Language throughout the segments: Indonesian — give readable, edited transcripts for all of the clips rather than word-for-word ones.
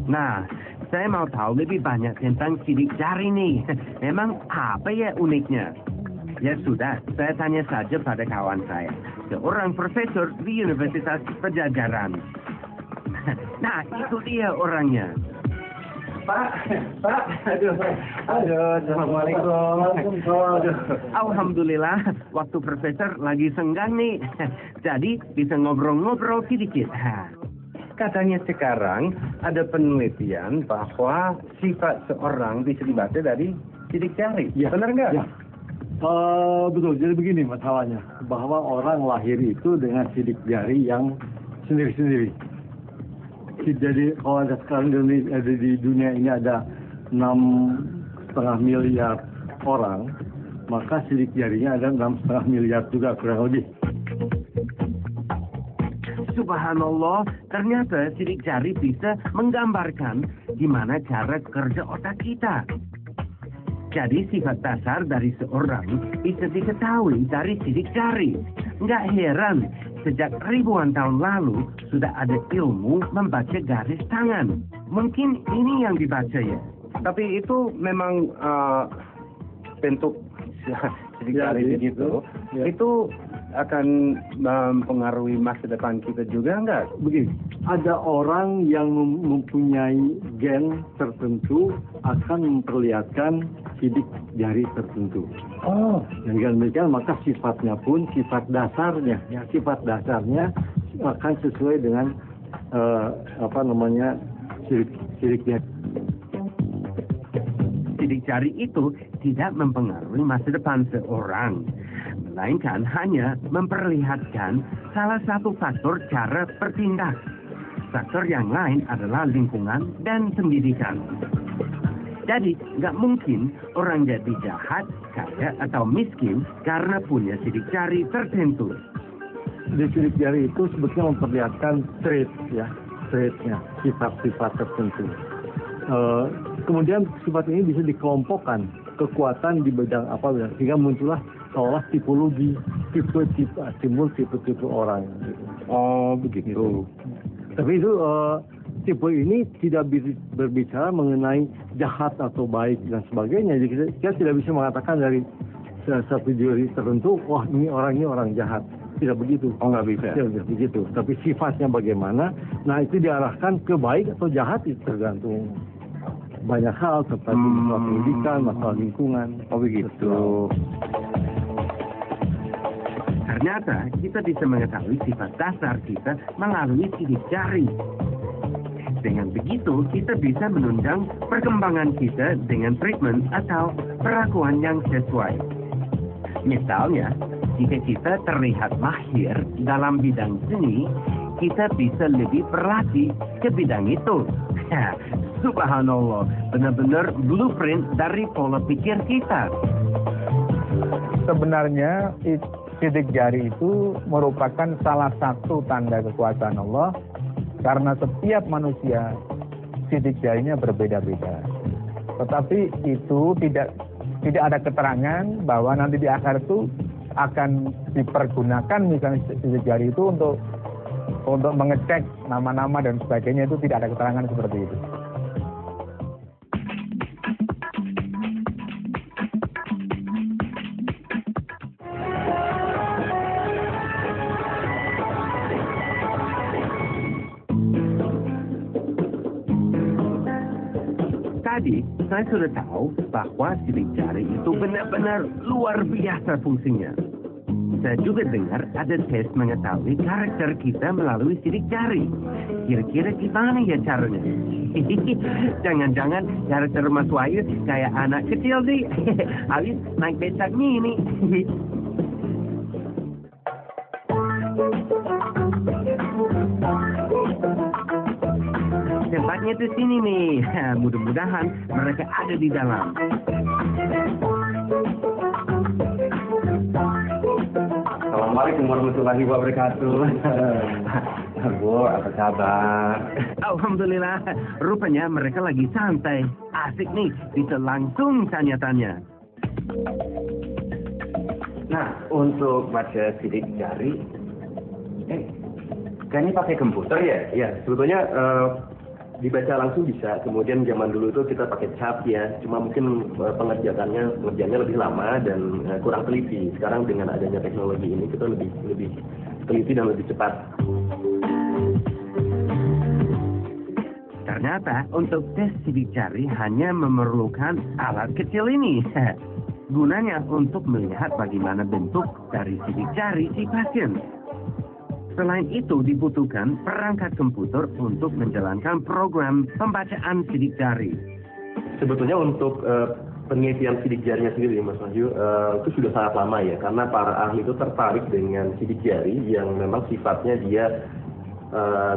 Nah, saya mau tahu lebih banyak tentang sidik jari nih. Memang apa ya uniknya? Ya sudah, saya tanya saja pada kawan saya, seorang profesor di Universitas Pajajaran. Nah, itu dia orangnya. Pak, aduh, assalamualaikum. Aduh. Alhamdulillah, waktu profesor lagi senggang nih. Jadi bisa ngobrol-ngobrol sedikit. Katanya sekarang ada penelitian bahwa sifat seorang bisa dibaca dari sidik jari. Ya. Benar nggak? Ya. Betul, jadi begini masalahnya. Bahwa orang lahir itu dengan sidik jari yang sendiri-sendiri. Jadi kalau ada sekarang di dunia ini ada 6,5 miliar orang, maka sidik jarinya ada 6,5 miliar juga kurang lebih. Subhanallah, ternyata sidik jari bisa menggambarkan gimana cara kerja otak kita. Jadi sifat dasar dari seorang bisa diketahui dari sidik jari. Nggak heran, sejak ribuan tahun lalu sudah ada ilmu membaca garis tangan. Mungkin ini yang dibaca ya. Tapi itu memang bentuk sidik jari begitu. Ya. Itu akan mempengaruhi masa depan kita juga enggak? Begini, ada orang yang mempunyai gen tertentu akan memperlihatkan sidik jari tertentu. Oh, Dengan demikian maka sifatnya pun sifat dasarnya akan sesuai dengan sidik jari. Sidik jari itu tidak mempengaruhi masa depan seorang, melainkan hanya memperlihatkan salah satu faktor cara bertindak. Faktor yang lain adalah lingkungan dan pendidikan. Jadi, nggak mungkin orang jadi jahat, kaya, atau miskin karena punya sidik jari tertentu. Di sidik jari itu sebetulnya memperlihatkan traitnya, sifat-sifat tertentu. Kemudian sifat ini bisa dikelompokkan kekuatan di bidang apa, sehingga muncullah seolah tipologi, timbul tipe-tipe orang. Gitu. Oh, begitu. Tapi itu tipe ini tidak berbicara mengenai jahat atau baik dan sebagainya. Jadi kita tidak bisa mengatakan dari satu juri tertentu, wah ini orang jahat. Tidak begitu. Oh, nggak bisa. Tidak begitu. Tapi sifatnya bagaimana? Nah itu diarahkan ke baik atau jahat itu tergantung banyak hal seperti masalah pendidikan, masalah lingkungan. Oh, begitu. Ternyata kita bisa mengetahui sifat dasar kita melalui sidik jari. Dengan begitu, kita bisa menunjang perkembangan kita dengan treatment atau perlakuan yang sesuai. Misalnya, jika kita terlihat mahir dalam bidang seni, kita bisa lebih berlatih ke bidang itu. Subhanallah, benar-benar blueprint dari pola pikir kita. Sebenarnya sidik jari itu merupakan salah satu tanda kekuasaan Allah, karena setiap manusia sidik jarinya berbeda-beda. Tetapi itu tidak ada keterangan bahwa nanti di akhir itu akan dipergunakan misalnya sidik jari itu untuk mengecek nama-nama dan sebagainya, itu tidak ada keterangan seperti itu. Tadi, saya sudah tahu bahwa sidik jari itu benar-benar luar biasa fungsinya. Saya juga dengar ada tes mengetahui karakter kita melalui sidik jari. Kira-kira gimana ya caranya? Jangan-jangan karakter Mas Wahyu kayak anak kecil nih. Habis naik becak mini. Tempatnya di sini nih. Mudah-mudahan mereka ada di dalam. Assalamualaikum warahmatullahi wabarakatuh. Bu, apa kabar? Alhamdulillah, rupanya mereka lagi santai. Asik nih, bisa langsung tanya-tanya. Nah, untuk baca sidik jari, kayaknya pakai komputer ya? Ya, sebetulnya dibaca langsung bisa. Kemudian zaman dulu itu kita pakai cap ya, cuma mungkin pengerjaannya lebih lama dan kurang teliti. Sekarang dengan adanya teknologi ini kita lebih teliti dan lebih cepat. Ternyata untuk tes sidik jari hanya memerlukan alat kecil ini. Gunanya untuk melihat bagaimana bentuk dari sidik jari si pasien. Selain itu dibutuhkan perangkat komputer untuk menjalankan program pembacaan sidik jari. Sebetulnya untuk penelitian sidik jarinya sendiri, Mas Wahyu, itu sudah sangat lama ya, karena para ahli itu tertarik dengan sidik jari yang memang sifatnya dia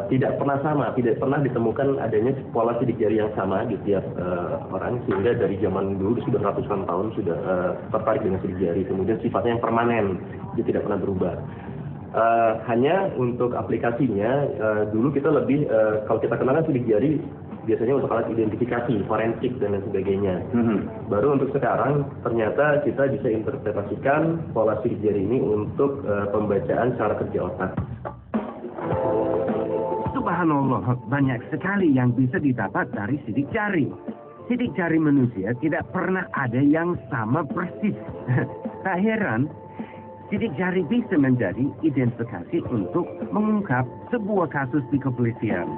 tidak pernah sama, tidak pernah ditemukan adanya pola sidik jari yang sama di tiap orang, sehingga dari zaman dulu sudah ratusan tahun sudah tertarik dengan sidik jari. Kemudian sifatnya yang permanen, dia tidak pernah berubah. Hanya untuk aplikasinya, dulu kita lebih, kalau kita kenalkan sidik jari, biasanya untuk alat identifikasi, forensik, dan lain sebagainya. Baru untuk sekarang, ternyata kita bisa interpretasikan pola sidik jari ini untuk pembacaan cara kerja otak. Subhanallah, banyak sekali yang bisa didapat dari sidik jari. Sidik jari manusia tidak pernah ada yang sama persis. Tak heran, sidik jari bisa menjadi identifikasi untuk mengungkap sebuah kasus di kepolisian.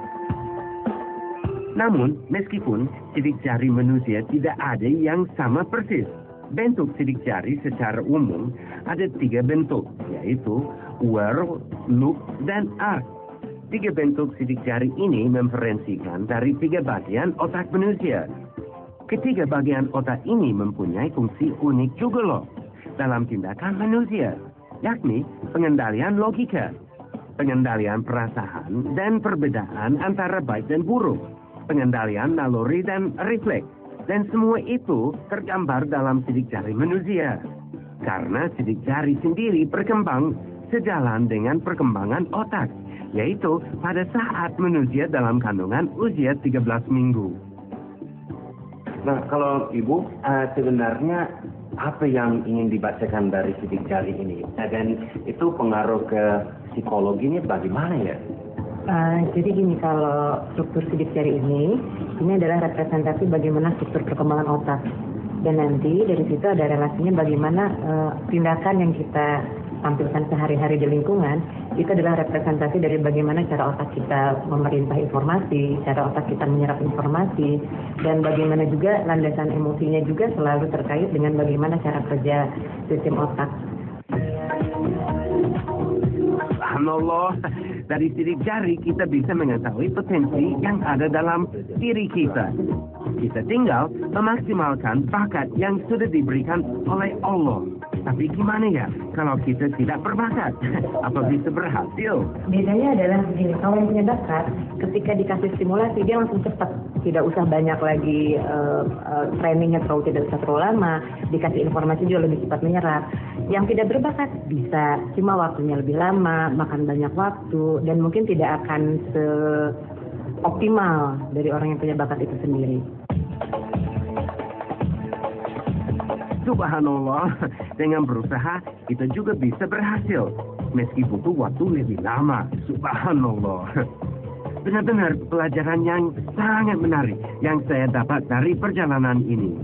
Namun, meskipun sidik jari manusia tidak ada yang sama persis, bentuk sidik jari secara umum ada 3 bentuk, yaitu whirl, loop, dan arc. 3 bentuk sidik jari ini mereferensikan dari 3 bagian otak manusia. Ketiga bagian otak ini mempunyai fungsi unik juga loh dalam tindakan manusia, yakni pengendalian logika, pengendalian perasaan dan perbedaan antara baik dan buruk, pengendalian naluri dan refleks, dan semua itu tergambar dalam sidik jari manusia. Karena sidik jari sendiri berkembang sejalan dengan perkembangan otak, yaitu pada saat manusia dalam kandungan usia 13 minggu. Nah, kalau Ibu, sebenarnya apa yang ingin dibacakan dari sidik jari ini? Dan itu pengaruh ke psikologinya bagaimana ya? Jadi gini, kalau struktur sidik jari ini adalah representasi bagaimana struktur perkembangan otak. Dan nanti dari situ ada relasinya bagaimana tindakan yang kita tampilkan sehari-hari di lingkungan, itu adalah representasi dari bagaimana cara otak kita memerintah informasi, cara otak kita menyerap informasi, dan bagaimana juga landasan emosinya juga selalu terkait dengan bagaimana cara kerja sistem otak. Subhanallah, dari sidik jari kita bisa mengetahui potensi yang ada dalam diri kita. Kita tinggal memaksimalkan bakat yang sudah diberikan oleh Allah. Tapi gimana ya kalau kita tidak berbakat? Apa bisa berhasil? Bedanya adalah begini, kalau yang punya bakat, ketika dikasih stimulasi dia langsung cepat, tidak usah banyak lagi trainingnya tidak usah terlalu lama, dikasih informasi juga lebih cepat menyerap. Yang tidak berbakat bisa, cuma waktunya lebih lama, makan banyak waktu, dan mungkin tidak akan optimal dari orang yang punya bakat itu sendiri. Subhanallah, dengan berusaha kita juga bisa berhasil, meski butuh waktu lebih lama. Subhanallah. Benar-benar pelajaran yang sangat menarik yang saya dapat dari perjalanan ini.